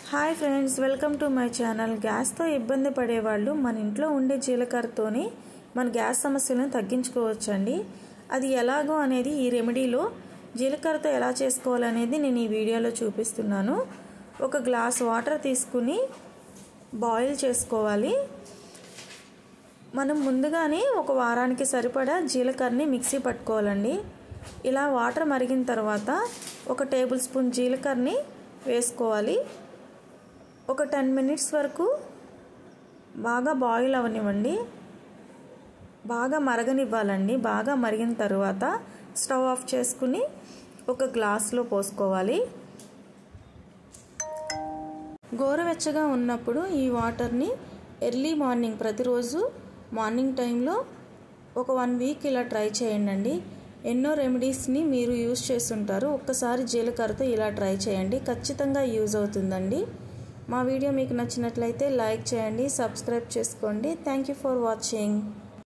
Hi friends, welcome to my channel. గ్యాస్తో ఇబ్బంది పడేవాళ్ళు మన ఇంట్లో ఉండే జీలకర్రతోని మన గ్యాస్ సమస్యలను తగ్గించుకోవచ్చండి. అది ఎలాగో అనేది ఈ రెమెడీలో జీలకర్రతో ఎలా చేసుకోవాలనేది నేను ఈ వీడియోలో చూపిస్తున్నాను. ఒక గ్లాస్ వాటర్ తీసుకుని బాయిల్ చేసుకోవాలి. మనం ముందుగానే ఒక వారానికి సరిపడా జీలకర్రని మిక్సీ పట్టుకోవాలండి. ఇలా వాటర్ మరిగిన తర్వాత ఒక టేబుల్ స్పూన్ జీలకర్రని వేసుకోవాలి. ఒక 10 మినిట్స్ వరకు బాగా బాయిల్ అవనివ్వండి. బాగా మరగనివ్వాలండి. బాగా మరిగిన తర్వాత స్టవ్ ఆఫ్ చేసుకుని ఒక గ్లాస్లో పోసుకోవాలి. గోరువెచ్చగా ఉన్నప్పుడు ఈ వాటర్ని ఎర్లీ మార్నింగ్ ప్రతిరోజు మార్నింగ్ టైంలో ఒక 1 వీక్ ఇలా ట్రై చేయండి. ఎన్నో రెమెడీస్ని మీరు యూజ్ చేస్తుంటారు. ఒక్కసారి జీలకర్రతో ఇలా ట్రై చేయండి, ఖచ్చితంగా యూజ్ అవుతుందండి. మా వీడియో మీకు నచ్చినట్లయితే లైక్ చేయండి, సబ్స్క్రైబ్ చేసుకోండి. Thank you for watching.